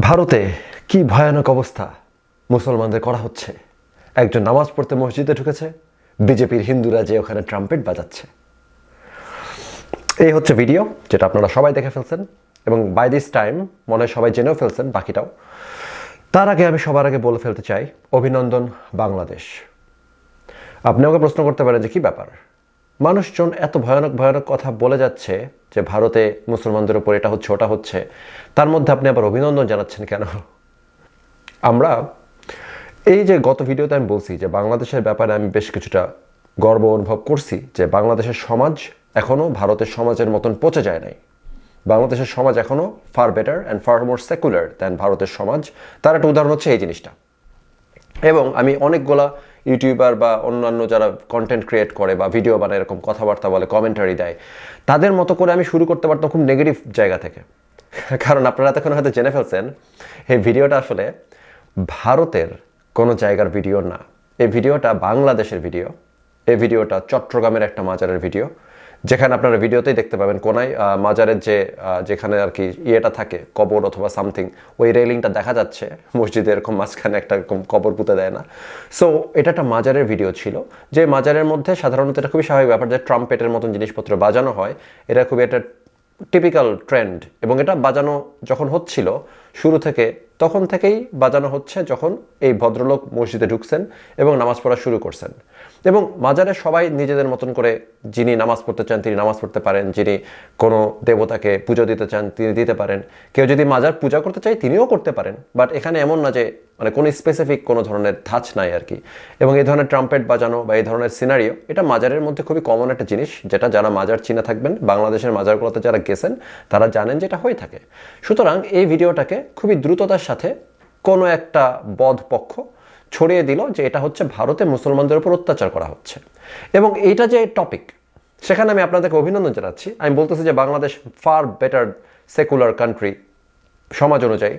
ভারতে কি ভয়ানক অবস্থা মুসলমানদের করা হচ্ছে। একজন নামাজ পড়তে মসজিদে ঢুকেছে, বিজেপির হিন্দুরা যে ওখানে ট্রাম্পেট বাজাচ্ছে। এই হচ্ছে ভিডিও, যেটা আপনারা সবাই দেখে ফেলছেন এবং বাই দিস টাইম মনে হয় সবাই জেনেও ফেলছেন বাকিটাও। তার আগে আমি সবার আগে বলে ফেলতে চাই, অভিনন্দন বাংলাদেশ। আপনি আমাকে প্রশ্ন করতে পারেন যে কি ব্যাপার, মানুষজন এত ভয়ানক ভয়ানক কথা বলে যাচ্ছে যে ভারতে মুসলমানদের উপর এটা হচ্ছে ওটা হচ্ছে, তার মধ্যে আপনি আবার অভিনন্দন জানাচ্ছেন কেন? আমরা এই যে গত ভিডিওতে আমি বলছি যে বাংলাদেশের ব্যাপারে আমি বেশ কিছুটা গর্ব অনুভব করছি যে বাংলাদেশের সমাজ এখনও ভারতের সমাজের মতন পচে যায় নাই। বাংলাদেশের সমাজ এখনও far better and far more secular than ভারতের সমাজ। তার একটা উদাহরণ হচ্ছে এই জিনিসটা। এবং আমি অনেকগুলা ইউটিউবার বা অন্যান্য যারা কন্টেন্ট ক্রিয়েট করে বা ভিডিও বানায়, এরকম কথাবার্তা বলে, কমেন্টারি দেয়, তাদের মতো করে আমি শুরু করতে পারতাম খুব নেগেটিভ জায়গা থেকে। কারণ আপনারা তখন হয়তো জেনে ফেলছেন এই ভিডিওটা আসলে ভারতের কোনো জায়গার ভিডিও না। এই ভিডিওটা বাংলাদেশের ভিডিও। এই ভিডিওটা চট্টগ্রামের একটা মাজারের ভিডিও, যেখানে আপনারা ভিডিওতেই দেখতে পাবেন কোনায় মাজারের যেখানে আর কি ইয়েটা থাকে, কবর অথবা সামথিং, ওই রেলিংটা দেখা যাচ্ছে। মসজিদে এরকম মাঝখানে একটা এরকম কবর পুঁতে দেয় না। সো এটা একটা মাজারের ভিডিও ছিল, যে মাজারের মধ্যে সাধারণত এটা খুবই স্বাভাবিক ব্যাপার যে ট্রাম্পেটের মতন জিনিসপত্র বাজানো হয়। এটা খুবই একটা টিপিক্যাল ট্রেন্ড, এবং এটা বাজানো যখন হচ্ছিল শুরু থেকে, তখন থেকেই বাজানো হচ্ছে যখন এই ভদ্রলোক মসজিদে ঢুকছেন এবং নামাজ পড়া শুরু করছেন। এবং মাজারে সবাই নিজেদের মতন করে, যিনি নামাজ পড়তে চান তিনি নামাজ পড়তে পারেন, যিনি কোনো দেবতাকে পুজো দিতে চান তিনি দিতে পারেন, কেউ যদি মাজার পূজা করতে চায় তিনিও করতে পারেন। বাট এখানে এমন না যে মানে কোনো স্পেসিফিক কোনো ধরনের ধাঁচ নাই আর কি। এবং এই ধরনের ট্রাম্পেট বাজানো বা এই ধরনের সিনারিও, এটা মাজারের মধ্যে খুবই কমন একটা জিনিস, যেটা যারা মাজার চিনে থাকবেন, বাংলাদেশের মাজারগুলোতে যারা গেছেন তারা জানেন যে এটা হয়ে থাকে। সুতরাং এই ভিডিওটাকে খুবই দ্রুততার সাথে কোনো একটা বদ পক্ষ ছড়িয়ে দিল যে এটা হচ্ছে ভারতে মুসলমানদের উপর অত্যাচার করা হচ্ছে। এবং এইটা যে টপিক, সেখানে আমি আপনাদেরকে অভিনন্দন জানাচ্ছি। আমি বলতেছি যে Bangladesh far better secular country সমাজ অনুযায়ী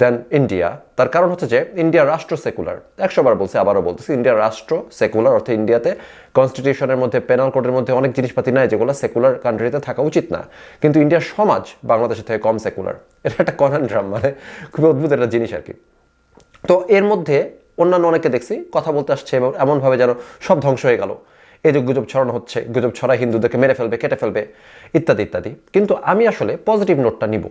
দেন ইন্ডিয়া। তার কারণ হচ্ছে যে ইন্ডিয়া রাষ্ট্র সেকুলার। 100 বার বলছি, আবারও বলতেছি, ইন্ডিয়া রাষ্ট্র সেকুলার, অর্থাৎ ইন্ডিয়াতে কনস্টিটিউশনের মধ্যে, পেনাল কোডের মধ্যে অনেক জিনিসপাতি নাই যেগুলো সেকুলার কান্ট্রিতে থাকা উচিত না। কিন্তু ইন্ডিয়ার সমাজ বাংলাদেশের থেকে কম সেকুলার। এটা একটা কনন্ড্রাম, মানে খুবই অদ্ভুত একটা জিনিস আর কি। তো এর মধ্যে অন্যান্য অনেকে দেখছি কথা বলতে আসছে এবং এমনভাবে যেন সব ধ্বংস হয়ে গেল, এই যে গুজব ছড়ানো হচ্ছে, গুজব ছড়া হিন্দুদেরকে মেরে ফেলবে, কেটে ফেলবে, ইত্যাদি ইত্যাদি। কিন্তু আমি আসলে পজিটিভ নোটটা নিব।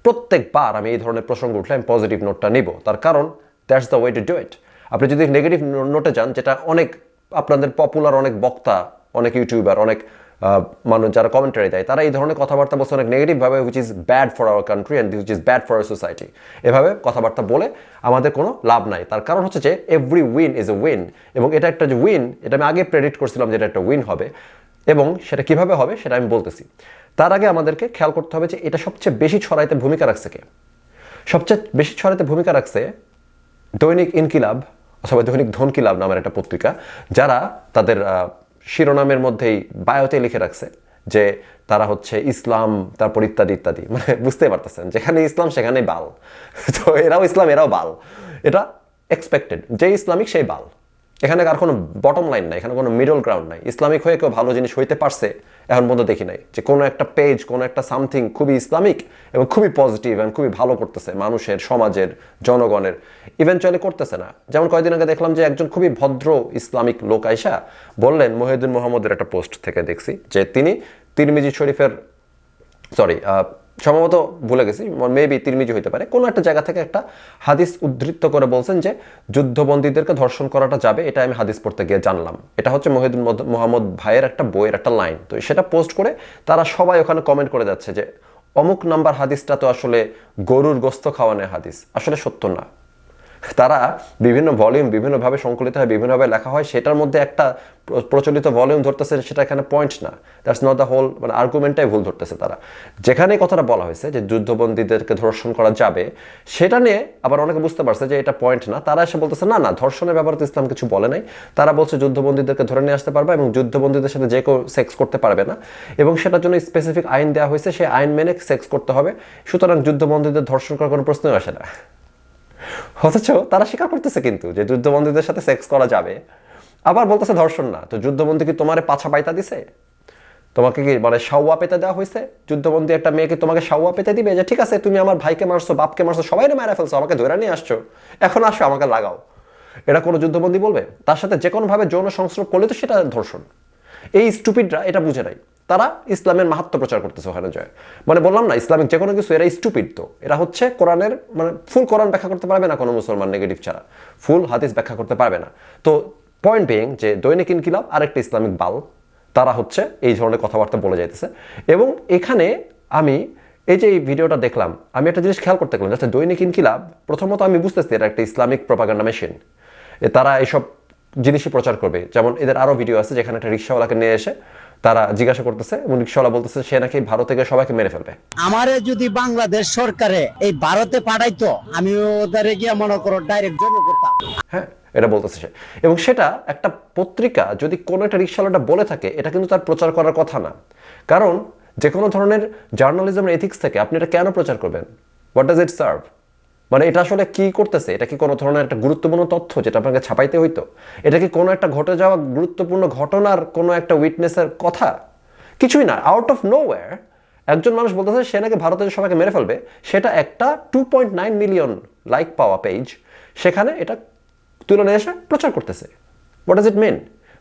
প্রত্যেকবার আমি এই ধরনের প্রসঙ্গ উঠলে আমি পজিটিভ নোটটা নিব। তার কারণ that's the way to do it. আপনি যদি নেগেটিভ নোটে যান, যেটা অনেক আপনাদের পপুলার অনেক বক্তা, অনেক ইউটিউবার, অনেক মানুষ যারা কমেন্টারি দেয়, তারা এই ধরনের কথাবার্তা বলছে অনেক নেগেটিভভাবে, which is bad for our country and which is bad for our society. এভাবে কথাবার্তা বলে আমাদের কোনো লাভ নাই। তার কারণ হচ্ছে যে every win is a win, এবং এটা একটা যে উইন, এটা আমি আগে প্রেডিক্ট করছিলাম যে এটা একটা উইন হবে, এবং সেটা কিভাবে হবে সেটা আমি বলতেছি। তার আগে আমাদেরকে খেয়াল করতে হবে যে এটা সবচেয়ে বেশি ছড়াইতে ভূমিকা রাখছে কে? সবচেয়ে বেশি ছড়াইতে ভূমিকা রাখছে দৈনিক ইনকিলাব অথবা দৈনিক ধনকিলাব নামের একটা পত্রিকা, যারা তাদের শিরোনামের মধ্যেই বায়োতে লিখে রাখছে যে তারা হচ্ছে ইসলাম, তারপর ইত্যাদি ইত্যাদি। মানে বুঝতেই পারতেছেন, যেখানে ইসলাম সেখানেই বাল। তো এরাও ইসলাম, এরাও বাল। এটা এক্সপেক্টেড, যে ইসলামিক সেই বাল। এখানে আর কোনো বটম লাইন নাই, এখানে কোনো মিডল গ্রাউন্ড নাই। ইসলামিক হয়ে কেউ ভালো জিনিস হইতে পারছে এখন পর্যন্ত দেখি নাই, যে কোনো একটা পেজ, কোনো একটা সামথিং খুবই ইসলামিক এবং খুবই পজিটিভ এবং খুবই ভালো করতেছে মানুষের, সমাজের, জনগণের, ইভেনচুয়ালি করতেছে না। যেমন কয়েকদিন আগে দেখলাম যে একজন খুবই ভদ্র ইসলামিক লোক আইসা বললেন, মহিউদ্দিন মোহাম্মদের একটা পোস্ট থেকে দেখছি যে তিনি তিরমিজি শরীফের, সম্ভবত ভুলে গেছি, মেবি তিরমিজি হইতে পারে, কোনো একটা জায়গা থেকে একটা হাদিস উদ্ধৃত করে বলছেন যে যুদ্ধবন্দীদেরকে ধর্ষণ করাটা যাবে। এটা আমি হাদিস পড়তে গিয়ে জানলাম। এটা হচ্ছে মহিউদ্দিন মোহাম্মদ ভাইয়ের একটা বইয়ের একটা লাইন। তো সেটা পোস্ট করে তারা সবাই ওখানে কমেন্ট করে যাচ্ছে যে অমুক নাম্বার হাদিসটা তো আসলে গরুর গোস্ত খাওয়ানোর হাদিস, আসলে সত্য না। তারা বিভিন্ন ভলিউম বিভিন্নভাবে সংকলিত হয়, বিভিন্নভাবে লেখা হয়, সেটার মধ্যে একটা প্রচলিত ভলিউম ধরতেছে, সেটা এখানে পয়েন্ট না। দ্যাটস নট দ্য হোল, মানে আর্গুমেন্টটাই ভুল ধরতেছে তারা। যেখানে কথাটা বলা হয়েছে যে যুদ্ধবন্দীদেরকে ধর্ষণ করা যাবে, সেটা নিয়ে আবার অনেকে বুঝতে পারছে যে এটা পয়েন্ট না। তারা এসে বলতেছে না না, ধর্ষণের ব্যাপারে তো ইসলাম কিছু বলে নাই। তারা বলছে যুদ্ধবন্দীদেরকে ধরে নিয়ে আসতে পারবে এবং যুদ্ধবন্দীদের সাথে যে কেউ সেক্স করতে পারবে না, এবং সেটার জন্য স্পেসিফিক আইন দেওয়া হয়েছে, সেই আইন মেনে সেক্স করতে হবে। সুতরাং যুদ্ধবন্দীদের ধর্ষণ করার কোনো প্রশ্নই আসে না। অথচ তারা স্বীকার করতেছে কিন্তু যে যুদ্ধবন্দীদের সাথে সেক্স করা যাবে, আবার বলতেছে ধর্ষণ না। তো যুদ্ধবন্দী কি তোমারে পাছা পাইতা দিছে? তোমাকে কি মানে সাওয়া পেতে দেওয়া হয়েছে? যুদ্ধবন্দী একটা মেয়েকে তোমাকে সাওয়া পেতে দিবে যে ঠিক আছে তুমি আমার ভাইকে মারছো, বাপকে মারছো, সবাই মারা ফেলছো, আমাকে ধরে নিয়ে আসছো, এখন আসো আমাকে লাগাও? এটা কোনো যুদ্ধবন্দী বলবে? তার সাথে যে কোনোভাবে যৌন সংস্রব করলে তো সেটা ধর্ষণ। এই স্টুপিডরা এটা বুঝে নাই, তারা ইসলামের মাহাত্ম্য প্রচার করতেছে ওখানে যায়। মানে বললাম না, ইসলামিক যে কোনো কিছু এরা স্টুপিড। তো এরা হচ্ছে কোরআনের মানে ফুল কোরআন ব্যাখ্যা করতে পারবে না কোনো মুসলমান নেগেটিভ ছাড়া, ফুল হাদিস ব্যাখ্যা করতে পারবে না। তো পয়েন্ট বিং যে দৈনিক ইনকিলাব আরেকটা ইসলামিক বাল, তারা হচ্ছে এই ধরনের কথাবার্তা বলে যাইতেছে। এবং এখানে আমি এই যে এই ভিডিওটা দেখলাম, আমি একটা জিনিস খেয়াল করতে গেলাম, যাতে দৈনিক ইনকিলাব প্রথমত আমি বুঝতেছি এটা একটা ইসলামিক প্রপাগান্ডা মেশিন। তারা এইসব জিনিসই প্রচার করবে। যেমন এদের আরও ভিডিও আছে যেখানে একটা রিক্সাওয়ালাকে নিয়ে এসে তারা জিজ্ঞাসা করতেছে এবং রিক্সাওয়ালা বলতেছে সে নাকি ভারতে গিয়ে সবাইকে মেরে ফেলবে। আমারে যদি বাংলাদেশ সরকারে এই ভারতে পাঠাইতো, আমি ওদের গিয়ে মনে করো ডাইরেক্ট জব করতাম। হ্যাঁ, এটা বলতেছে সে। এবং সেটা একটা পত্রিকা যদি কোনো একটা রিক্সাওয়ালাটা বলে থাকে, এটা কিন্তু তার প্রচার করার কথা না। কারণ যে কোনো ধরনের জার্নালিজমের এথিক্স থেকে আপনি এটা কেন প্রচার করবেন? What does it serve? মানে এটা আসলে কি করতেছে? এটা কি কোনো ধরনের একটা গুরুত্বপূর্ণ তথ্য যেটা আপনাকে ছাপাইতে হইতো? এটা কি কোনো একটা ঘটে যাওয়া গুরুত্বপূর্ণ ঘটনার কোনো একটা উইটনেসের কথা? কিছুই না। আউট অফ নোওয়্যার একজন মানুষ বলতেছে সে নাকি ভারতে সবাইকে মেরে ফেলবে, সেটা একটা 2.9 মিলিয়ন লাইক পাওয়া পেজ, সেখানে এটা তুলে নিয়ে এসে প্রচার করতেছে। হোয়াট ডাজ ইট মিন?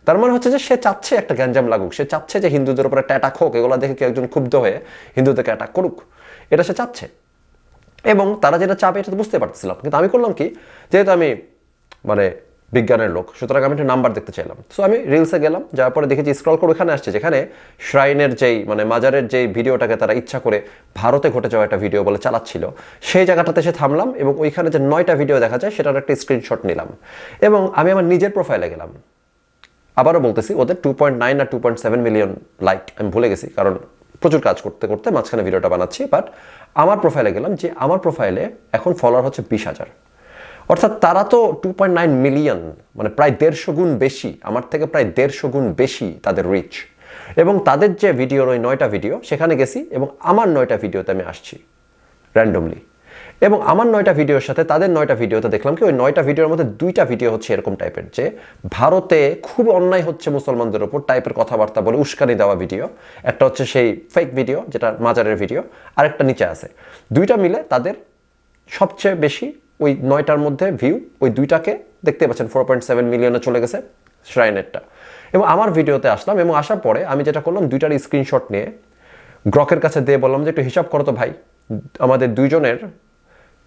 তার মানে হচ্ছে যে সে চাচ্ছে একটা গ্যাঞ্জাম লাগুক, সে চাচ্ছে যে হিন্দুদের উপরে একটা অ্যাটাক হোক, এগুলো দেখে কেউ একজন ক্ষুব্ধ হয়ে হিন্দুদেরকে অ্যাটাক করুক, এটা সে চাচ্ছে। এবং তারা যেটা চাপে এটা তো বুঝতে পারতেছিলাম। কিন্তু আমি করলাম কি, যেহেতু আমি মানে বিজ্ঞানের লোক, সুতরাং আমি একটা নাম্বার দেখতে চাইলাম। সো আমি রিলসে গেলাম, যাওয়ার পরে দেখেছি স্ক্রল করে ওখানে আসছে যেখানে শ্রাইনের যেই মানে মাজারের যেই ভিডিওটাকে তারা ইচ্ছা করে ভারতে ঘটে যাওয়া একটা ভিডিও বলে চালাচ্ছিল, সেই জায়গাটাতে এসে থামলাম এবং ওইখানে যে 9টা ভিডিও দেখা যায় সেটার একটা স্ক্রিনশট নিলাম এবং আমি আমার নিজের প্রোফাইলে গেলাম। আবারও বলতেছি, ওদের 2.9 না 2.7 মিলিয়ন লাইক, আমি ভুলে গেছি কারণ প্রচুর কাজ করতে করতে মাঝখানে ভিডিওটা বানাচ্ছি। বাট আমার প্রোফাইলে গেলাম, যে আমার প্রোফাইলে এখন ফলোয়ার হচ্ছে 20,000। অর্থাৎ তারা তো 2.9 মিলিয়ন, মানে প্রায় 150 গুণ বেশি, আমার থেকে প্রায় 150 গুণ বেশি তাদের রিচ। এবং তাদের যে ভিডিওর ওই 9টা ভিডিও, সেখানে গেছি এবং আমার 9টা ভিডিওতে আমি আসছি র্যান্ডমলি। এবং আমার 9টা ভিডিওর সাথে তাদের 9টা ভিডিওতে দেখলাম কি ওই 9টা ভিডিওর মধ্যে 2টা ভিডিও হচ্ছে এরকম টাইপের, যে ভারতে খুব অন্যায় হচ্ছে মুসলমানদের ওপর টাইপের কথাবার্তা বলে উস্কানি দেওয়া ভিডিও। একটা হচ্ছে সেই ফেক ভিডিও যেটা মাজারের ভিডিও, আরেকটা নিচে আছে। 2টা মিলে তাদের সবচেয়ে বেশি ওই 9টার মধ্যে ভিউ, ওই 2টাকে দেখতে পাচ্ছেন 4.7 মিলিয়নে চলে গেছে শ্রাইনেরটা। এবং আমার ভিডিওতে আসলাম এবং আসার পরে আমি যেটা করলাম, 2টার স্ক্রিনশট নিয়ে গ্রকের কাছে দিয়ে বললাম যে একটু হিসাব করো তো ভাই, আমাদের দুইজনের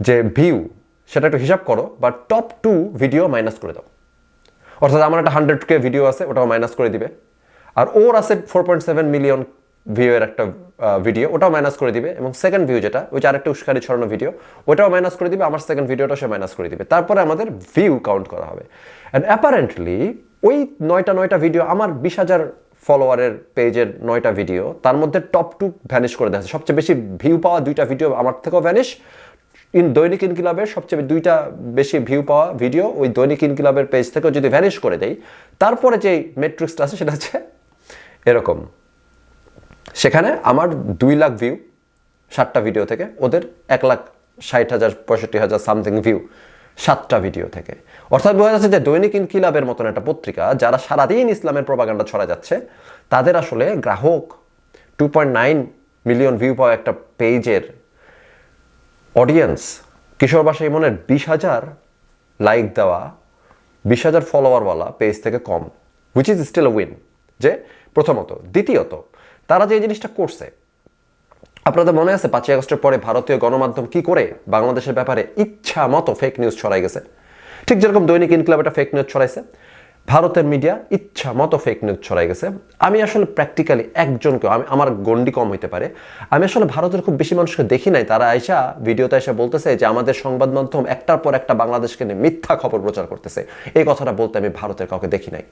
যে ভিউ সেটা একটু হিসাব করো, বা টপ 2 ভিডিও মাইনাস করে দাও। অর্থাৎ আমার একটা 100K ভিডিও আছে, ওটাও মাইনাস করে দিবে। আর ওর আছে 4.7 মিলিয়ন ভিউ এর একটা ভিডিও, ওটাও মাইনাস করে দিবে। এবং সেকেন্ড ভিউ যেটা, ওই যে আরেকটা উস্কানি ছড়ানো ভিডিও, ওটাও মাইনাস করে দিবে, আমার সেকেন্ড ভিডিওটা সে মাইনাস করে দিবে। তারপরে আমাদের ভিউ কাউন্ট করা হবে। অ্যান্ড অ্যাপারেন্টলি ওই 9টা ভিডিও, আমার 20,000 ফলোয়ারের পেজের 9টা ভিডিও, তার মধ্যে টপ 2 ভ্যানিশ করে দেওয়া। সবচেয়ে বেশি ভিউ পাওয়া 2টা ভিডিও আমার থেকেও ভ্যানিশ। দৈনিক ইনকিলাবের সবচেয়ে 2টা বেশি ভিউ পাওয়া ভিডিও ওই দৈনিক ইনকিলাবের পেজ থেকেও যদি ভ্যানিশ করে দেই, তারপরে যে মেট্রিক্সটা আছে সেটা হচ্ছে এরকম। সেখানে আমার 2 লাখ ভিউ 7টা ভিডিও থেকে, ওদের 1,60,000 65,000 সামথিং ভিউ 7টা ভিডিও থেকে। অর্থাৎ বোঝা যাচ্ছে যে দৈনিক ইনকিলাবের মতন একটা পত্রিকা, যারা সারাদিন ইসলামের প্রপাগান্ডা ছড়া যাচ্ছে, তাদের আসলে গ্রাহক 2.9 মিলিয়ন ভিউ পাওয়া একটা পেজের অডিয়েন্স, কিশোর বাসায় মনের 20,000 লাইক দেওয়া 20,000 ফলোয়ারওয়ালা পেজ থেকে কম, which is still a win. যে প্রথমত। দ্বিতীয়ত, তারা যে জিনিসটা করছে, আপনাদের মনে আছে 5ই আগস্টের পরে ভারতীয় গণমাধ্যম কি করে বাংলাদেশের ব্যাপারে ইচ্ছা মতো ফেক নিউজ ছড়াই গেছে। ঠিক যেরকম দৈনিক ইনকিলাব একটা ফেক নিউজ ছড়াইছে, ভারতের মিডিয়া ইচ্ছা মতো ফেক নিউজ ছড়াই গেছে। আমি আসলে প্র্যাকটিক্যালি একজনকে, আমার গন্ডি কম হইতে পারে, আমি আসলে ভারতের খুব বেশি মানুষকে দেখি নাই তারা আইসা ভিডিওতে এসে বলতেছে যে আমাদের সংবাদ মাধ্যম একটার পর একটা বাংলাদেশকে নিয়ে মিথ্যা খবর প্রচার করতেছে। এই কথাটা বলতে আমি ভারতের কাউকে দেখি নাই।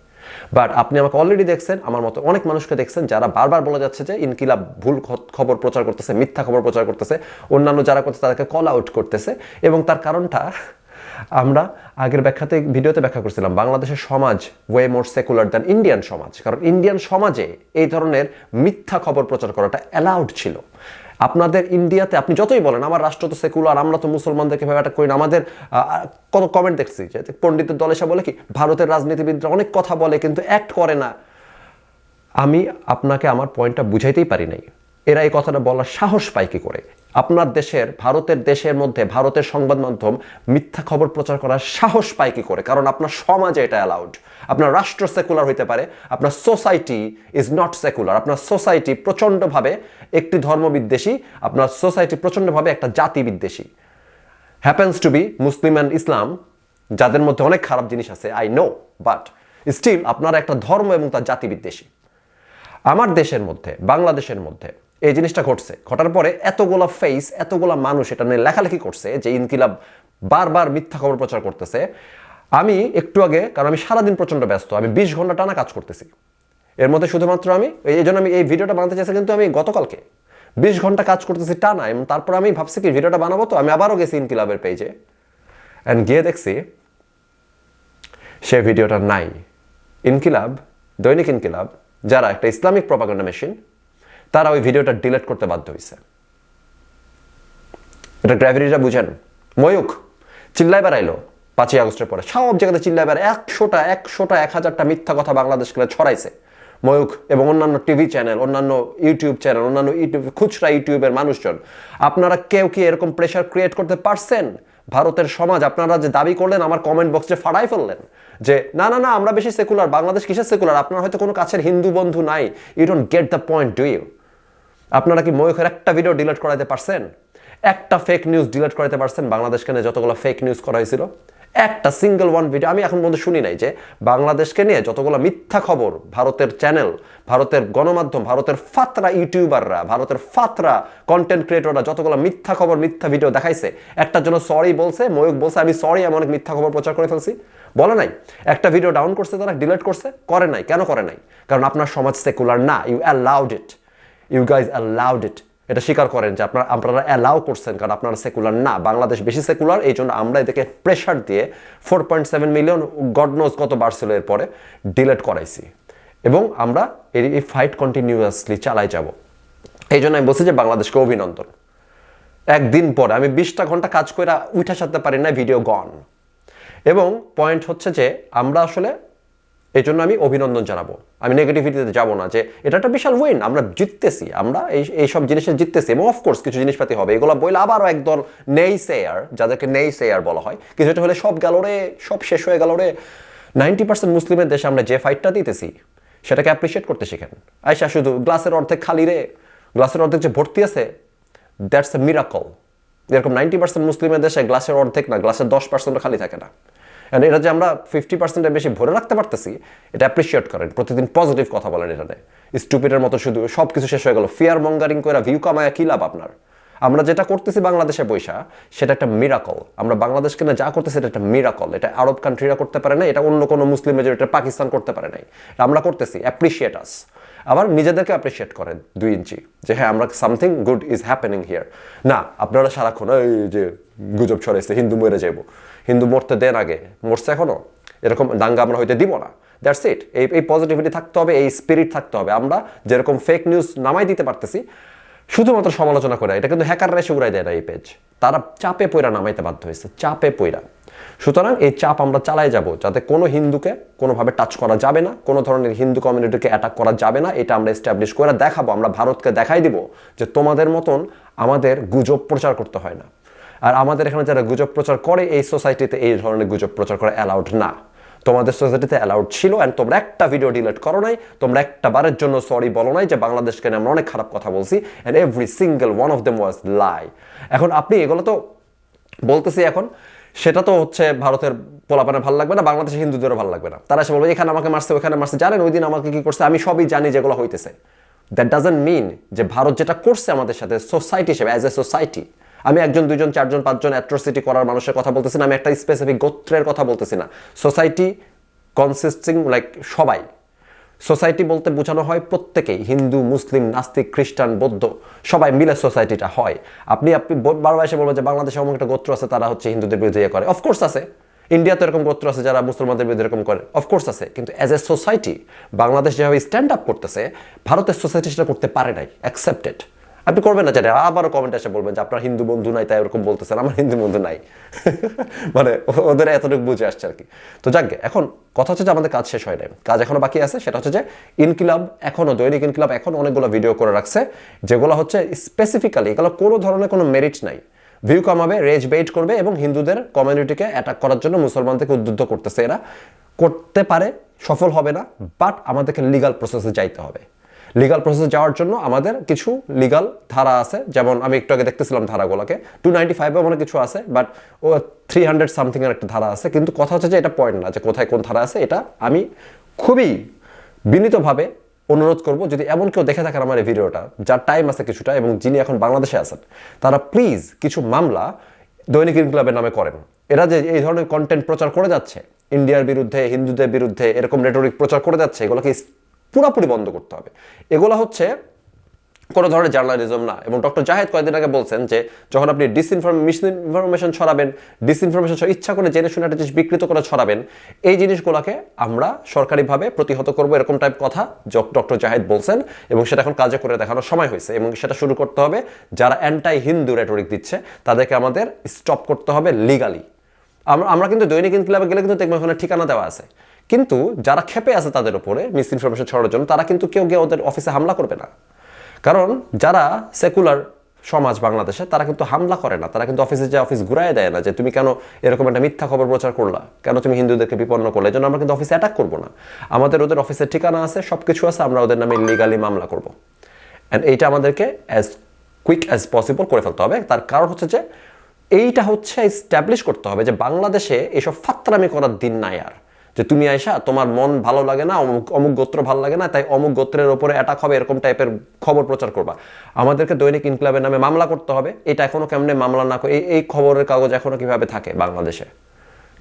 বাট আপনি আমাকে অলরেডি দেখছেন, আমার মতো অনেক মানুষকে দেখছেন যারা বারবার বলে যাচ্ছে যে ইনকিলাব ভুল খবর প্রচার করতেছে, মিথ্যা খবর প্রচার করতেছে, অন্যান্য যারা করতেছে তাদেরকে কল আউট করতেছে। এবং তার কারণটা আমরা আগের ভিডিওতে ব্যাখ্যা করছিলাম, বাংলাদেশের সমাজ ওয়ে মোর সেকুলার দ্যান ইন্ডিয়ান সমাজ। কারণ ইন্ডিয়ান সমাজে এই ধরনের মিথ্যা খবর প্রচার করাটা অ্যালাউড ছিল। আপনাদের ইন্ডিয়াতে আপনি যতই বলেন আমার রাষ্ট্র তো সেকুলার, আমরা তো মুসলমানদেরকে ভেবে অ্যাটাক করি না, আমাদের কত কমেন্ট দেখছি যে পণ্ডিতের দল এসে বলে কি ভারতের রাজনীতিবিদরা অনেক কথা বলে কিন্তু অ্যাক্ট করে না। আমি আপনাকে আমার পয়েন্টটা বুঝাইতেই পারি নাই। এরা এই কথাটা বলার সাহস পায় কি করে? আপনার দেশের, ভারতের দেশের মধ্যে ভারতের সংবাদ মাধ্যম মিথ্যা খবর প্রচার করার সাহস পায় কি করে? কারণ আপনার সমাজে এটা অ্যালাউড। আপনার রাষ্ট্র সেকুলার হইতে পারে, আপনার সোসাইটি ইজ নট সেকুলার। আপনার সোসাইটি প্রচণ্ডভাবে একটি ধর্মবিদ্বেষী, আপনার সোসাইটি প্রচণ্ডভাবে একটা জাতি বিদ্বেষী। Happens to be Muslim and Islam, যাদের মধ্যে অনেক খারাপ জিনিস আছে, আই নো, বাট স্টিল আপনারা একটা ধর্ম এবং তার জাতি বিদ্বেষী। আমার দেশের মধ্যে, বাংলাদেশের মধ্যে এই জিনিসটা ঘটছে, ঘটার পরে এতগুলা ফেস, এতগুলা মানুষ এটা নিয়ে লেখালেখি করছে যে ইনকিলাব বারবার মিথ্যা খবর প্রচার করতেছে। আমি একটু আগে, কারণ আমি সারাদিন প্রচণ্ড ব্যস্ত, আমি 20 ঘন্টা টানা কাজ করতেছি, এর মধ্যে শুধুমাত্র আমি এই জন্য আমি এই ভিডিওটা বানাতে চাইছি, কিন্তু আমি গতকালকে 20 ঘন্টা কাজ করতেছি টানা, এবং তারপর আমি ভাবছি কি ভিডিওটা বানাবো, তো আমি আবারও গেছি ইনকিলাবের পেজে, অ্যান্ড গিয়ে দেখছি সে ভিডিওটা নাই। ইনকিলাব, দৈনিক ইনকিলাব, যারা একটা ইসলামিক প্রপাগান্ডা মেশিন, তারা ওই ভিডিওটা ডিলিট করতে বাধ্য হয়েছে। এটা গ্র্যাভিটিটা বুঝেন? ময়ূখ চিল্লাই বেড়াইলো 5ই আগস্টের পরে, সব জায়গাতে চিল্লাই বেড়ায়, 100টা 1000টা মিথ্যা কথা বাংলাদেশকে ছড়াইছে ময়ূখ এবং অন্যান্য টিভি চ্যানেল, অন্যান্য ইউটিউব চ্যানেল, অন্যান্য ইউটিউব খুচরা ইউটিউবের মানুষজন। আপনারা কেউ কি এরকম প্রেশার ক্রিয়েট করতে পারছেন? ভারতের সমাজ, আপনারা যে দাবি করলেন, আমার কমেন্ট বক্সে ফাড়াই ফেললেন যে না না না আমরা বেশি সেকুলার, বাংলাদেশ কিসের সেকুলার? আপনার হয়তো কোনো কাছের হিন্দু বন্ধু নাই, you don't get the point, do you? আপনারা কি ময়ূখের একটা ভিডিও ডিলিট করাইতে পারছেন? একটা ফেক নিউজ ডিলিট করাইতে পারছেন? বাংলাদেশকে নিয়ে যতগুলো ফেক নিউজ করা হয়েছিল, একটা সিঙ্গেল ওয়ান ভিডিও আমি এখন পর্যন্ত শুনি নাই যে বাংলাদেশকে নিয়ে যতগুলো মিথ্যা খবর ভারতের চ্যানেল, ভারতের গণমাধ্যম, ভারতের ফাতরা ইউটিউবাররা, ভারতের ফাতরা কন্টেন্ট ক্রিয়েটররা যতগুলো মিথ্যা খবর, মিথ্যা ভিডিও দেখাইছে, একটার জন্য সরি বলছে, ময়ূখ বলছে আমি সরি, আমি অনেক মিথ্যা খবর প্রচার করে ফেলছি? বলে নাই। একটা ভিডিও ডাউন করছে, তারা ডিলিট করছে? করে নাই। কেন করে নাই? কারণ আপনার সমাজ সেকুলার না। You allowed it, you guys allowed it. এটা স্বীকার করেন যে আপনারা অ্যালাউ করছেন, কারণ আপনারা সেকুলার না। বাংলাদেশ বেশি সেকুলার, এই জন্য আমরা এদেরকে প্রেশার দিয়ে 4.7 মিলিয়ন গড নোজ কত বাড়ছিল এরপরে ডিলিট করাইছি, এবং আমরা এই ফাইট কন্টিনিউয়াসলি চালাই যাব। এই জন্য আমি বলছি যে বাংলাদেশকে অভিনন্দন। একদিন পরে আমি 20টা ঘন্টা কাজ করে উঠে সারতে পারি না, ভিডিও গন। এবং পয়েন্ট হচ্ছে যে আমরা আসলে এই জন্য আমি অভিনন্দন জানাবো, আমি নেগেটিভিটিতে যাবো না, যে এটা একটা বিশাল উইন, আমরা জিততেছি, আমরা এইসব জিনিসে জিততেছি। এবং অফকোর্স কিছু জিনিসপাতি হবে, এগুলো বইলে আবারও একদল নেই সেয়ার, যাদেরকে নেই সেয়ার বলা হয়, কিছুটা হলে সব গেল রে, সব শেষ হয়ে গেল রে। 90% মুসলিমের দেশে আমরা যে ফাইটটা দিতেছি সেটাকে অ্যাপ্রিসিয়েট করতে শিখেন। আয়সা শুধু গ্লাসের অর্ধেক খালি রে, গ্লাসের অর্ধেক যে ভর্তি আছে, দ্যাটস এ মিরাকল। এরকম 90% মুসলিমের দেশে গ্লাসের অর্ধেক না, গ্লাসের 10% খালি থাকে না। এটা যে আমরা 50%-এর বেশি ভরে রাখতে পারতেছি, এটা অ্যাপ্রিসিয়েট করেন, প্রতিদিন পজিটিভ কথা বলেন। এটাতে স্টুপিডের মতো শুধু সব কিছু শেষ হয়ে গেল, ফিয়ার মঙ্গারিং করে ভিউ কামায়া কি লাভ আপনার? আমরা যেটা করতেছি বাংলাদেশে বৈশা, সেটা একটা মিরাকল। আমরা বাংলাদেশকে না যা করতেছি, এটা একটা মিরাকল। এটা আরব কান্ট্রিরা করতে পারে না, এটা অন্য কোনো মুসলিম মেজরিটি পাকিস্তান করতে পারে নাই, আমরা করতেছি। অ্যাপ্রিসিয়েট আস। আবার নিজেদেরকে অ্যাপ্রিসিয়েট করেন 2 ইঞ্চি, যে হ্যাঁ আমরা something good is happening here. না, আপনারা সারাক্ষণ এই যে গুজব ছড়াইছে হিন্দু মরে যাইব, হিন্দু মরতে দেন, আগে মরছে এখনো, এরকম দাঙ্গা আমরা হইতে দিব না। That's it. এই পজিটিভিটি থাকতে হবে, এই স্পিরিট থাকতে হবে। আমরা যেরকম ফেক নিউজ নামাই দিতে পারতেছি শুধুমাত্র সমালোচনা করে, এটা কিন্তু হ্যাকাররা এসে উড়াই দেয় না এই পেজ, তারা চাপে পইরা নামাইতে বাধ্য হয়েছে, চাপে পইরা। সুতরাং এই চাপ আমরা চালাই যাব, যাতে কোনো হিন্দুকে কোনোভাবে টাচ করা যাবে না, কোনো ধরনের হিন্দু কমিউনিটিকে অ্যাটাক করা যাবে না। এটা আমরা এস্টাবলিশ করে দেখাবো, আমরা ভারতকে দেখাই দিব যে তোমাদের মতন আমাদের গুজব প্রচার করতে হয় না। আর আমাদের এখানে যারা গুজব প্রচার করে, এই সোসাইটিতে এই ধরনের গুজব প্রচার করা অ্যালাউড না। তোমাদের সোসাইটিতে অ্যালাউড ছিল, অ্যান্ড তোমরা একটা ভিডিও ডিলিট করো নাই, তোমরা একটা বারের জন্য সরি বলো নাই যে বাংলাদেশকে নিয়ে আমরা অনেক খারাপ কথা বলছি, and every single one of them was lie. এখন আপনি এগুলো তো বলতেছি, এখন সেটা তো হচ্ছে ভারতের পোলাপানে ভালো লাগবে না, বাংলাদেশের হিন্দুদেরও ভালো লাগবে না। তারা এসে বলবে এখানে আমাকে মারছে, ওখানে মারছে, জানেন ওই দিন আমাকে কি করছে, আমি সবই জানি যেগুলো হইতেছে। দ্যাট ডাজন্ট মিন যে ভারত যেটা করছে আমাদের সাথে সোসাইটি হিসেবে, অ্যাজ এ সোসাইটি, আমি 1 জন 2 জন 4 জন 5 জন অ্যাট্রোসিটি করার মানুষের কথা বলতেছি না, আমি একটা স্পেসিফিক গোত্রের কথা বলতেছি না। সোসাইটি কনসিস্টিং লাইক সবাই। সোসাইটি বলতে বোঝানো হয় প্রত্যেকেই, হিন্দু, মুসলিম, নাস্তিক, খ্রিস্টান, বৌদ্ধ, সবাই মিলে সোসাইটিটা হয়। আপনি বারবার এসে বলবেন যে বাংলাদেশে এমন একটা গোত্র আছে তারা হচ্ছে হিন্দুদের বিরুদ্ধে ইয়ে করে। অফকোর্স আছে। ইন্ডিয়াতে এরকম গোত্র আছে যারা মুসলমানদের বিরুদ্ধে এরকম করে, অফকোর্স আছে। কিন্তু অ্যাজ এ সোসাইটি বাংলাদেশ যেভাবে স্ট্যান্ড আপ করতেছে, ভারতের সোসাইটি সেটা করতে পারে নাই। অ্যাকসেপ্টেড। আপনি করবেন না জানেন, আবারও কমেন্টে এসে বলবেন যে আপনার হিন্দু বন্ধু নাই তাই এরকম বলতেছেন। আমার হিন্দু বন্ধু নাই। মানে ওদের এতটুকু বুঝে আসছে আর কি। তো যাক, এখন কথা হচ্ছে যে আমাদের কাজ শেষ হয় নাই, কাজ এখনো বাকি আছে। সেটা হচ্ছে যে ইনকিলাব এখনো, দৈনিক ইনকিলাব এখন অনেকগুলো ভিডিও করে রাখছে, যেগুলো হচ্ছে স্পেসিফিক্যালি এগুলো কোনো ধরনের কোনো মেরিট নাই, ভিউ কমাবে, রেজ বেইট করবে এবং হিন্দুদের কমিউনিটিকে অ্যাটাক করার জন্য মুসলমানদেরকে উদ্বুদ্ধ করতেছে। এরা করতে পারে, সফল হবে না, বাট আমাদেরকে লিগাল প্রসেসে যাইতে হবে। লিগাল প্রসেসে যাওয়ার জন্য আমাদের কিছু লিগাল ধারা আছে, যেমন আমি একটু আগে দেখতেছিলাম ধারাগুলোকে, 295 মনে কিছু আছে, বাট ও 300 সামথিং এর একটা ধারা আছে। কিন্তু কথা হচ্ছে যে এটা পয়েন্ট না যে কোথায় কোন ধারা আছে। এটা আমি খুবই বিনীতভাবে অনুরোধ করব, যদি এমন কেউ দেখে থাকেন আমার এই ভিডিওটা, যার টাইম আছে কিছুটা এবং যিনি এখন বাংলাদেশে আছেন, তারা প্লিজ কিছু মামলা দৈনিক ইনকিলাবের নামে করেন। এরা যে এই ধরনের কন্টেন্ট প্রচার করে যাচ্ছে, ইন্ডিয়ার বিরুদ্ধে, হিন্দুদের বিরুদ্ধে এরকম রেটরিক প্রচার করে যাচ্ছে, এগুলোকে পুরোপুরি বন্ধ করতে হবে। এগুলো হচ্ছে কোনো ধরনের জার্নালিজম না। এবং ডক্টর জাহেদ কয়েকদিন আগে বলছেন যে যখন আপনি মিসইনফরমেশন ছড়াবেন, ডিসইনফরমেশন ইচ্ছা করে জেনে শুনে একটা জিনিস বিকৃত করে ছড়াবেন, এই জিনিসগুলোকে আমরা সরকারিভাবে প্রতিহত করবো, এরকম টাইপ কথা ডক্টর জাহেদ বলছেন। এবং সেটা এখন কাজে করে দেখানোর সময় হয়েছে এবং সেটা শুরু করতে হবে। যারা অ্যান্টাই হিন্দু রেটরিক দিচ্ছে তাদেরকে আমাদের স্টপ করতে হবে লিগালি। আমরা কিন্তু দৈনিক ইনকিলাবে গেলে কিন্তু দেখবো ওখানে ঠিকানা দেওয়া আছে, কিন্তু যারা খেপে আছে তাদের উপরে মিসইনফরমেশন ছড়ানোর জন্য, তারা কিন্তু কেউ গিয়ে ওদের অফিসে হামলা করবে না। কারণ যারা সেকুলার সমাজ বাংলাদেশে, তারা কিন্তু হামলা করে না, তারা কিন্তু অফিসে যে অফিস ঘুরায় দেয় না যে তুমি কেন এরকম একটা মিথ্যা খবর প্রচার করলা, কেন তুমি হিন্দুদেরকে বিপন্ন করলে। এই জন্য আমরা কিন্তু অফিসে অ্যাটাক করবো না। আমাদের ওদের অফিসের ঠিকানা আছে, সব কিছু আছে, আমরা ওদের নামে লিগালি মামলা করবো। অ্যান্ড এইটা আমাদেরকে অ্যাজ কুইক অ্যাজ পসিবল করে ফেলতে হবে। তার কারণ হচ্ছে যে এইটা হচ্ছে এস্টাবলিশ করতে হবে যে বাংলাদেশে এইসব ফাত্রামি করার দিন নাই আর, যে তুমি আইসা তোমার মন ভালো লাগে না, অমুক গোত্র ভালো লাগে না, তাই অমুক গোত্রের ওপরে অ্যাটাক হবে, এরকম টাইপের খবর প্রচার করবা। আমাদেরকে দৈনিক ইনকিলাবের নামে মামলা করতে হবে। এটা এখনো কেমনে মামলা না করে, এই খবরের কাগজ এখনো কিভাবে থাকে বাংলাদেশে,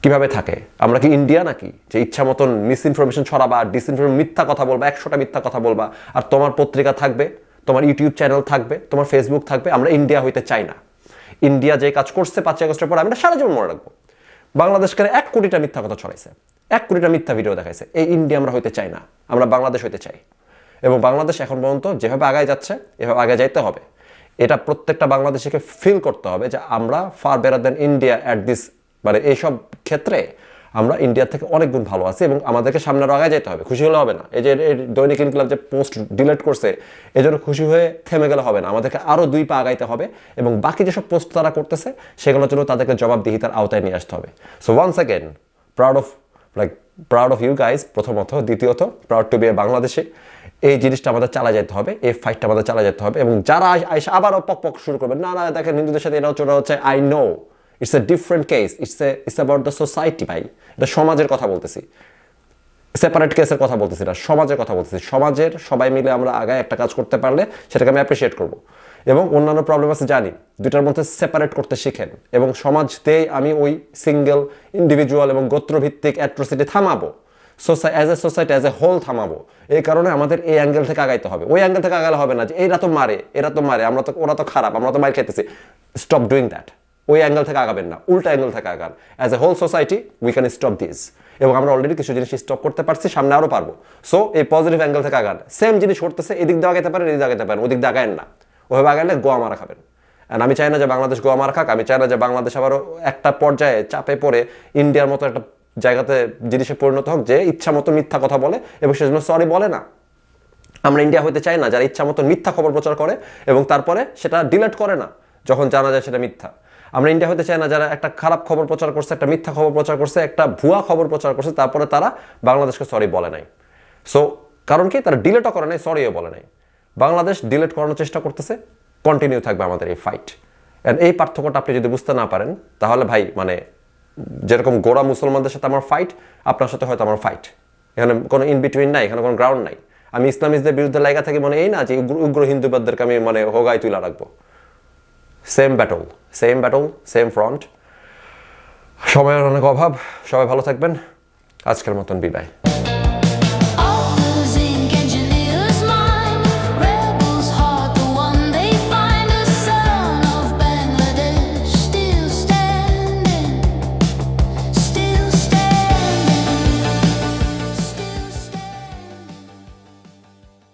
কিভাবে থাকে? আমরা কি ইন্ডিয়া নাকি যে ইচ্ছা মতন মিসইনফরমেশন ছড়াবা, ডিসইনফরমেশন, মিথ্যা কথা বলবা, 100টা মিথ্যা কথা বলবা, আর তোমার পত্রিকা থাকবে, তোমার ইউটিউব চ্যানেল থাকবে, তোমার ফেসবুক থাকবে। আমরা ইন্ডিয়া হইতে চাই না। ইন্ডিয়া যে কাজ করছে 5 আগস্টের পর, আমরা সারা জীবন মনে রাখবো। বাংলাদেশকে 1 কোটিটা মিথ্যা কথা ছড়াইছে, 1 কোটিটা মিথ্যা ভিডিও দেখাইছে। এই ইন্ডিয়া আমরা হইতে চাই না, আমরা বাংলাদেশ হইতে চাই। এবং বাংলাদেশ এখন পর্যন্ত যেভাবে আগায় যাচ্ছে, এভাবে আগে যাইতে হবে। এটা প্রত্যেকটা বাংলাদেশিকে ফিল করতে হবে যে আমরা far better then India at this, মানে এইসব ক্ষেত্রে আমরা ইন্ডিয়া থেকে অনেক গুণ ভালো আছি এবং আমাদেরকে সামনে আগায় যেতে হবে। খুশি হলে হবে না। এই যে দৈনিক ইনকিলাব যে পোস্ট ডিলিট করছে, এই জন্য খুশি হয়ে থেমে গেলে হবে না, আমাদেরকে আরও 2 পা আগাইতে হবে এবং বাকি যেসব পোস্ট তারা করতেছে সেগুলোর জন্য তাদেরকে জবাবদিহিতার আওতায় নিয়ে আসতে হবে। So once again proud of you guys, প্রথমত। দ্বিতীয়ত, proud to be a Bangladeshi. এই জিনিসটা আমাদের চালা যেতে হবে, এই ফাইটটা আমাদের চালা যেতে হবে। এবং যারা আবারও পক শুরু করবে, না দেখেন হিন্দুদের সাথে এটা হচ্ছে, I know it's a different case, it's about the society. ভাই, এটা সমাজের কথা বলতেছি, সেপারেট কেসের কথা বলতেছি না, সমাজের কথা বলতেছি। সমাজের সবাই মিলে আমরা আগায় একটা কাজ করতে পারলে সেটাকে আমি অ্যাপ্রিসিয়েট করবো। এবং অন্যান্য প্রবলেম আছে জানি, দুটার মধ্যে সেপারেট করতে শিখেন এবং সমাজতেই আমি ওই সিঙ্গেল ইন্ডিভিজুয়াল এবং গোত্রভিত্তিক অ্যাট্রোসিটি থামাবো, as a society as a whole থামাবো। এই কারণে আমাদের এই অ্যাঙ্গেল থেকে আগাইতে হবে। ওই অ্যাঙ্গেল থেকে আগালে হবে না যে এরা তো মারে, ওরা তো খারাপ, আমরা তো মার খেতেছি। Stop doing that. ওই অ্যাঙ্গেল থেকে আগাবেন না, উল্টা অ্যাঙ্গেল থেকে আগান। As a whole society we can stop this. এবং আমরা অলরেডি কিছু জিনিস স্টপ করতে পারছি, সামনে আরও পারবো। সো এই পজিটিভ অ্যাঙ্গেল থেকে আগান। সেম জিনিস করতেছে, এদিক দিয়ে আগাইতে পারেন, এদিক দিয়ে আগাইতে পারেন, ওদিক দিয়ে আগায়েন না। ওইভাবে আগাইলে গোয়া মারা খাবেন। অ্যান্ড আমি চাই না যে বাংলাদেশ গোয়া মারা খাক। আমি চাই না যে বাংলাদেশ আবারও একটা পর্যায়ে চাপে পড়ে ইন্ডিয়ার মতো একটা জায়গাতে জিনিসে পরিণত হোক যে ইচ্ছা মতো মিথ্যা কথা বলে এবং সেজন্য সরি বলে না। আমরা ইন্ডিয়া হইতে চাই না যারা ইচ্ছা মতো মিথ্যা খবর প্রচার করে এবং তারপরে সেটা ডিলিট করে না যখন জানা যায় সেটা মিথ্যা। আমরা ইন্ডিয়া হতে চাই না যারা একটা খারাপ খবর প্রচার করছে, একটা মিথ্যা খবর প্রচার করছে, একটা ভুয়া খবর প্রচার করছে, তারপরে তারা বাংলাদেশকে সরি বলে নাই। সো কারণ কি, তারা ডিলেটও করে নাই, সরিও বলে নাই। বাংলাদেশ ডিলেট করানোর চেষ্টা করতেছে, কন্টিনিউ থাকবে আমাদের এই ফাইট। অ্যান্ড এই পার্থক্যটা আপনি যদি বুঝতে না পারেন, তাহলে ভাই মানে যেরকম গোড়া মুসলমানদের সাথে আমার ফাইট, আপনার সাথে হয়তো আমার ফাইট। এখানে কোনো ইন বিটুইন নাই, এখানে কোনো গ্রাউন্ড নাই। আমি ইসলামিস্টদের বিরুদ্ধে লাগা থাকি মানে এই না যে উগ্র হিন্দুবাদদেরকে আমি মানে হোগায় তুলে রাখবো। Same battle, same front. সময়ের অনেক অভাব। সবাই ভালো থাকবেন। আজকের মতন বিদায়।